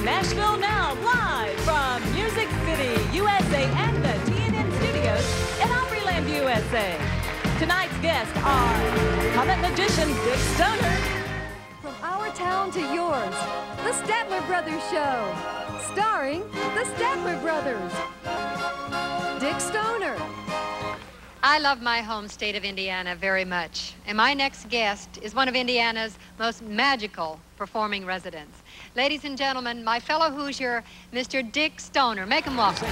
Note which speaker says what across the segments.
Speaker 1: Nashville now, live from Music City, USA, and the TNN Studios in Opryland, USA. Tonight's guests are comic magician Dick Stoner.
Speaker 2: From our town to yours, the Statler Brothers Show, starring the Statler Brothers. Dick Stoner.
Speaker 3: I love my home state of Indiana very much, and my next guest is one of Indiana's most magical performing residents. Ladies and gentlemen, my fellow Hoosier, Mr. Dick Stoner. Make him welcome.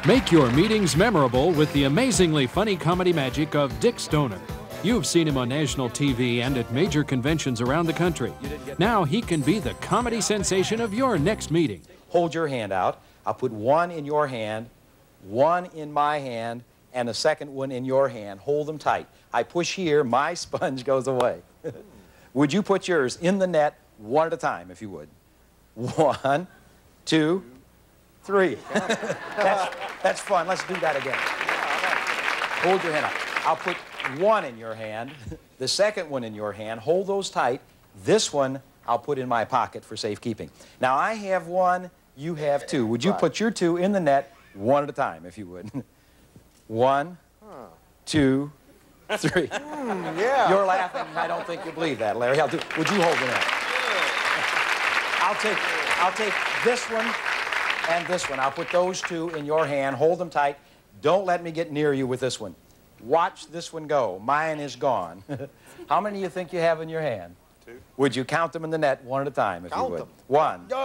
Speaker 4: Make your meetings memorable with the amazingly funny comedy magic of Dick Stoner. You've seen him on national TV and at major conventions around the country. Now he can be the comedy sensation of your next meeting.
Speaker 5: Hold your hand out. I'll put one in your hand, one in my hand, and the second one in your hand. Hold them tight. I push here, my sponge goes away. Would you put yours in the net one at a time, if you would? 1, 2, 3. That's fun. Let's do that again. Hold your hand out. I'll put one in your hand, the second one in your hand. Hold those tight. This one I'll put in my pocket for safekeeping. Now, I have one, you have two. Would you put your two in the net one at a time, if you would? 1, 2, 3.
Speaker 6: Yeah.
Speaker 5: You're laughing. I don't think you believe that, Larry. Would you hold the net? I'll take this one and this one. I'll put those two in your hand. Hold them tight. Don't let me get near you with this one. Watch this one go. Mine is gone. How many do you think you have in your hand?
Speaker 6: 2.
Speaker 5: Would you count them in the net one at a time, if you would?
Speaker 6: Them.
Speaker 5: 1, 2.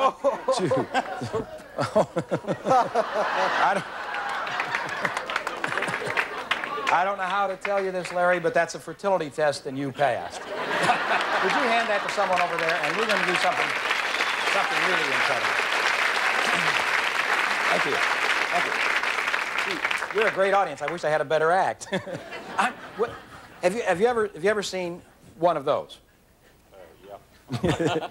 Speaker 5: I don't know how to tell you this, Larry, but that's a fertility test, and you passed. Would you hand that to someone over there, and we're going to do something really incredible. Thank you. Thank you. You're a great audience. I wish I had a better act. Have you ever seen one of those?
Speaker 6: Yeah.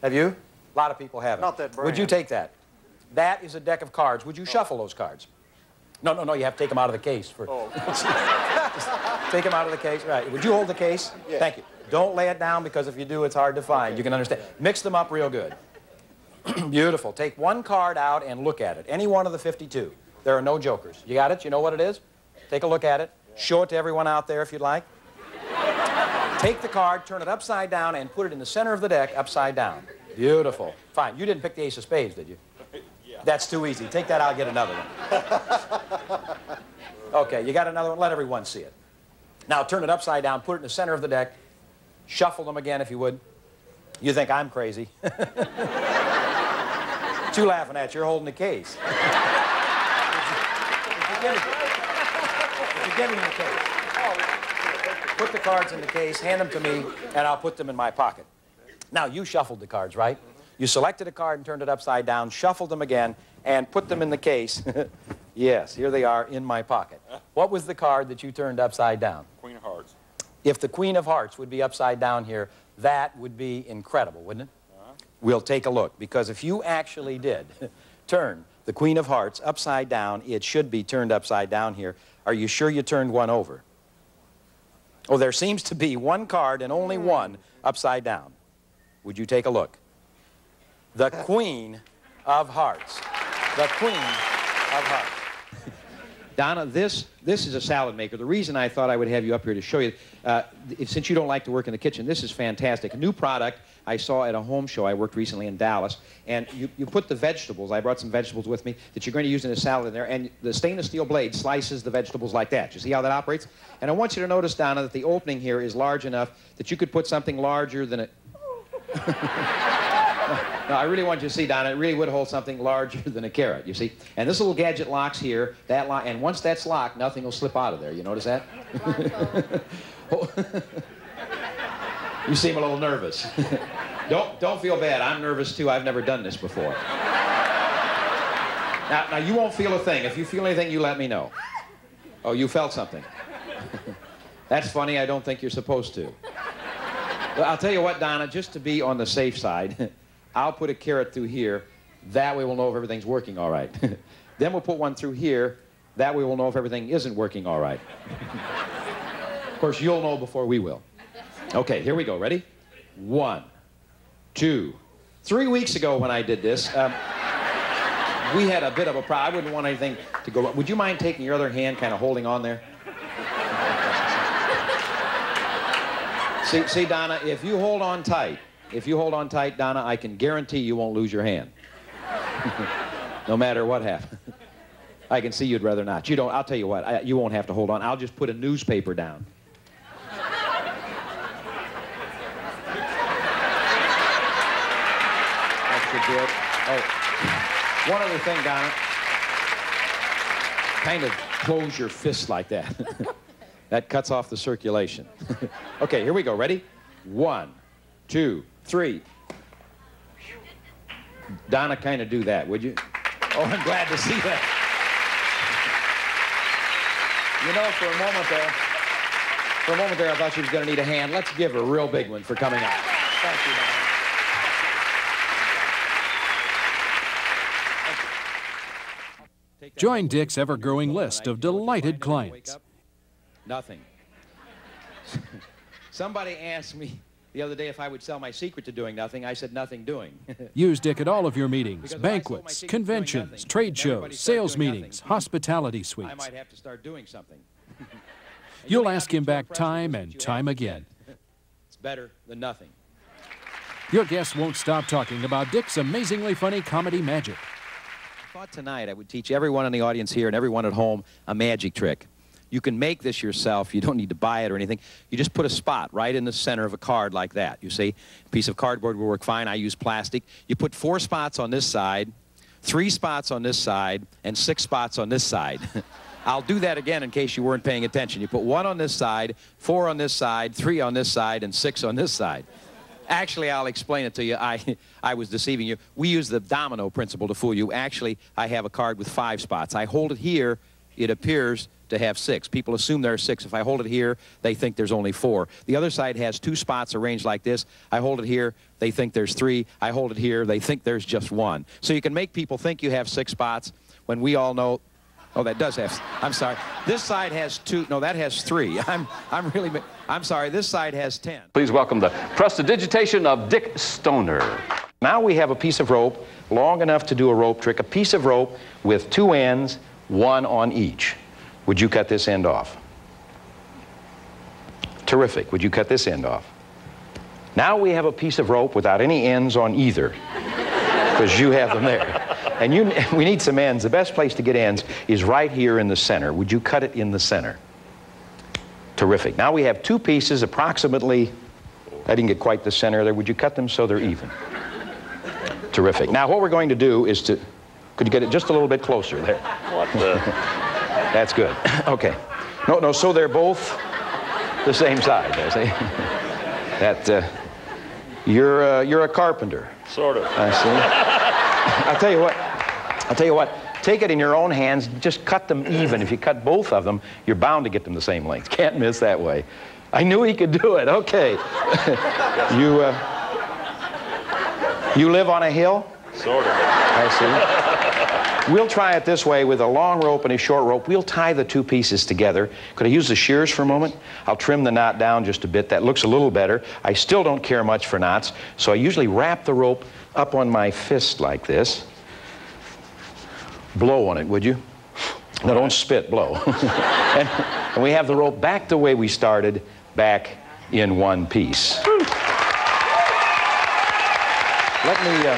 Speaker 5: Have you? A lot of people haven't.
Speaker 6: Not that brand.
Speaker 5: Would you take that? That is a deck of cards. Would you shuffle those cards? No, you have to take them out of the case. Take them out of the case. Right. Would you hold the case?
Speaker 6: Yeah.
Speaker 5: Thank you. Don't lay it down, because if you do, it's hard to find. You can understand. Mix them up real good. Beautiful. Take one card out and look at it. Any one of the 52. There are no jokers. You got it? You know what it is? Take a look at it. Yeah. Show it to everyone out there if you'd like. Take the card, turn it upside down, and put it in the center of the deck upside down. Beautiful. Fine. You didn't pick the ace of spades, did you?
Speaker 6: Yeah.
Speaker 5: That's too easy. Take that out, get another one. Okay, you got another one? Let everyone see it. Now turn it upside down, put it in the center of the deck. Shuffle them again, if you would. You think I'm crazy. What you laughing at? You're holding the case. If you give me the case. Put the cards in the case, hand them to me, and I'll put them in my pocket. Now, you shuffled the cards, right? You selected a card and turned it upside down, shuffled them again, and put them in the case. Yes, here they are in my pocket. What was the card that you turned upside down?
Speaker 6: Queen of Hearts.
Speaker 5: If the Queen of Hearts would be upside down here, that would be incredible, wouldn't it? We'll take a look, because if you actually did turn the Queen of Hearts upside down, it should be turned upside down here. Are you sure you turned one over? Oh, there seems to be one card and only one upside down. Would you take a look? The Queen of Hearts. The Queen of Hearts. Donna, this is a salad maker. The reason I thought I would have you up here to show you, since you don't like to work in the kitchen, this is fantastic. A new product I saw at a home show. I worked recently in Dallas. And you put the vegetables, I brought some vegetables with me, that you're going to use in a salad in there, and the stainless steel blade slices the vegetables like that. You see how that operates? And I want you to notice, Donna, that the opening here is large enough that you could put something larger than it. No, I really want you to see, Donna, it really would hold something larger than a carrot, you see? And this little gadget locks here, and once that's locked, nothing will slip out of there. You notice that? You seem a little nervous. Don't feel bad. I'm nervous, too. I've never done this before. Now, you won't feel a thing. If you feel anything, you let me know. Oh, you felt something. That's funny. I don't think you're supposed to. Well, I'll tell you what, Donna, just to be on the safe side, I'll put a carrot through here. That way we'll know if everything's working all right. Then we'll put one through here. That way we'll know if everything isn't working all right. Of course, you'll know before we will. Okay, here we go. Ready? 1, 2, 3 weeks ago when I did this, we had a bit of a problem. I wouldn't want anything to go wrong. Would you mind taking your other hand, kind of holding on there? See, Donna, if you hold on tight, Donna, I can guarantee you won't lose your hand. No matter what happens. I can see you'd rather not. You don't, I'll tell you what, you won't have to hold on. I'll just put a newspaper down. That should do it. Oh, one other thing, Donna. Kind of close your fist like that. That cuts off the circulation. Okay, here we go. Ready? 1, 2, 3. Donna, kind of do that, would you? Oh, I'm glad to see that. You know, for a moment there, I thought she was going to need a hand. Let's give her a real big one for coming out. Thank you, Donna.
Speaker 4: Join Dick's ever-growing list of delighted clients.
Speaker 5: Nothing. Somebody asked me the other day if I would sell my secret to doing nothing. I said nothing doing.
Speaker 4: Use Dick at all of your meetings, banquets, conventions, trade shows, sales meetings, hospitality suites.
Speaker 5: I might have to start doing something.
Speaker 4: You'll ask him back time and time again.
Speaker 5: It's better than nothing.
Speaker 4: Your guests won't stop talking about Dick's amazingly funny comedy magic.
Speaker 5: I thought tonight I would teach everyone in the audience here and everyone at home a magic trick. You can make this yourself. You don't need to buy it or anything. You just put a spot right in the center of a card like that. You see, a piece of cardboard will work fine. I use plastic. You put 4 spots on this side, 3 spots on this side, and 6 spots on this side. I'll do that again in case you weren't paying attention. You put 1 on this side, 4 on this side, 3 on this side, and 6 on this side. Actually, I'll explain it to you. I was deceiving you. We use the domino principle to fool you. Actually, I have a card with 5 spots. I hold it here. It appears to have 6. People assume there are 6. If I hold it here, they think there's only 4. The other side has 2 spots arranged like this. I hold it here, they think there's 3. I hold it here, they think there's just 1. So you can make people think you have 6 spots when we all know, oh, that does have, I'm sorry. This side has 2, no, that has 3. I'm sorry, this side has 10.
Speaker 6: Please welcome the prestidigitation of Dick Stoner.
Speaker 5: Now we have a piece of rope long enough to do a rope trick, a piece of rope with 2 ends, 1 on each. Would you cut this end off? Terrific. Would you cut this end off? Now we have a piece of rope without any ends on either, because you have them there. And we need some ends. The best place to get ends is right here in the center. Would you cut it in the center? Terrific. Now we have 2 pieces approximately, I didn't get quite the center there. Would you cut them so they're even? Terrific. Now what we're going to do is to, could you get it just a little bit closer there?
Speaker 6: What the?
Speaker 5: That's good. Okay. No, so they're both the same size. I see. That, you're a carpenter.
Speaker 6: Sort of.
Speaker 5: I see. I'll tell you what. Take it in your own hands. Just cut them even. If you cut both of them, you're bound to get them the same length. Can't miss that way. I knew he could do it. Okay. You live on a hill?
Speaker 6: Sort of.
Speaker 5: I see. We'll try it this way with a long rope and a short rope. We'll tie the 2 pieces together. Could I use the shears for a moment? I'll trim the knot down just a bit. That looks a little better. I still don't care much for knots, so I usually wrap the rope up on my fist like this. Blow on it, would you? No, don't spit, blow. and we have the rope back the way we started, back in one piece. Let me...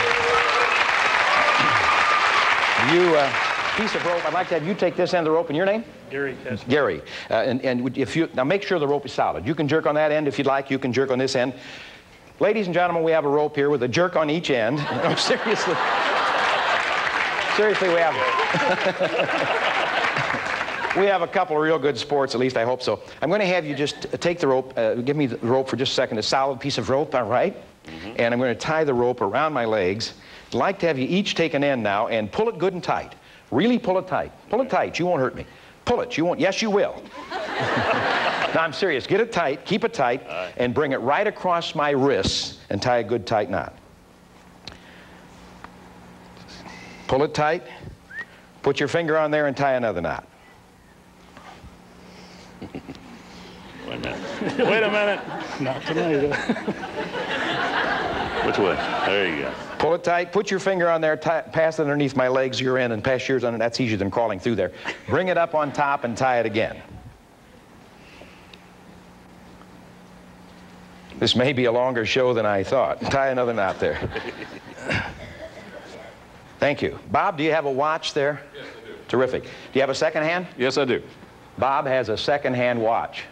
Speaker 5: piece of rope, I'd like to have you take this end of the rope. And your name?
Speaker 6: Gary. Yes.
Speaker 5: Gary. And if you, now make sure the rope is solid. You can jerk on that end if you'd like. You can jerk on this end. Ladies and gentlemen, we have a rope here with a jerk on each end. No, seriously. Seriously, we have we have a couple of real good sports, at least I hope so. I'm going to have you just take the rope, give me the rope for just a second, a solid piece of rope, all right? Mm-hmm. And I'm going to tie the rope around my legs. I'd like to have you each take an end now and pull it good and tight. Really pull it tight. Pull it tight. You won't hurt me. Pull it. You won't. Yes, you will. Now, I'm serious. Get it tight. Keep it tight. And bring it right across my wrists and tie a good tight knot. Pull it tight. Put your finger on there and tie another knot.
Speaker 6: Wait a minute. Wait a minute. Not tonight.
Speaker 7: Which way? There you go.
Speaker 5: Pull it tight. Put your finger on there. Pass it underneath my legs, your end, and pass yours under. That's easier than crawling through there. Bring it up on top and tie it again. This may be a longer show than I thought. Tie another knot there. Thank you. Bob, do you have a watch there?
Speaker 6: Yes, I do.
Speaker 5: Terrific. Do you have a second hand?
Speaker 6: Yes, I do.
Speaker 5: Bob has a second-hand watch.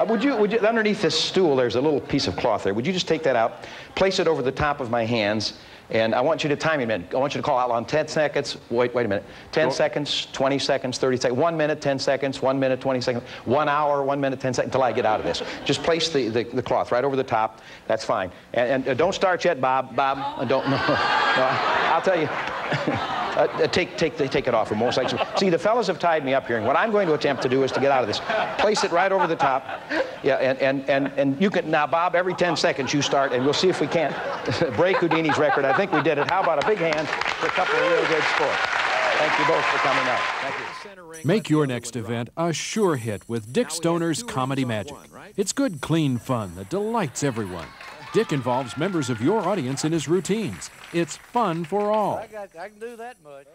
Speaker 5: Would you, underneath this stool, there's a little piece of cloth there. Would you just take that out, place it over the top of my hands, and I want you to time me a minute. I want you to call out on 10 seconds. Wait a minute. 10 seconds, 20 seconds, 30 seconds. 1 minute, 10 seconds. 1 minute, 20 seconds. 1 hour, 1 minute, 10 seconds, until I get out of this. Just place the cloth right over the top. That's fine. And don't start yet, Bob. Bob, don't. No, I'll tell you. Take it off for most likely. See, the fellas have tied me up here, and what I'm going to attempt to do is to get out of this. Place it right over the top. Yeah, and you can, now, Bob, every 10 seconds you start, and we'll see if we can't break Houdini's record. I think we did it. How about a big hand for a couple of real good sports? Thank you both for coming out. Thank you.
Speaker 4: Make your next event a sure hit with Dick Stoner's Comedy Magic. It's good, clean fun that delights everyone. Dick involves members of your audience in his routines. It's fun for all.
Speaker 8: I can do that much.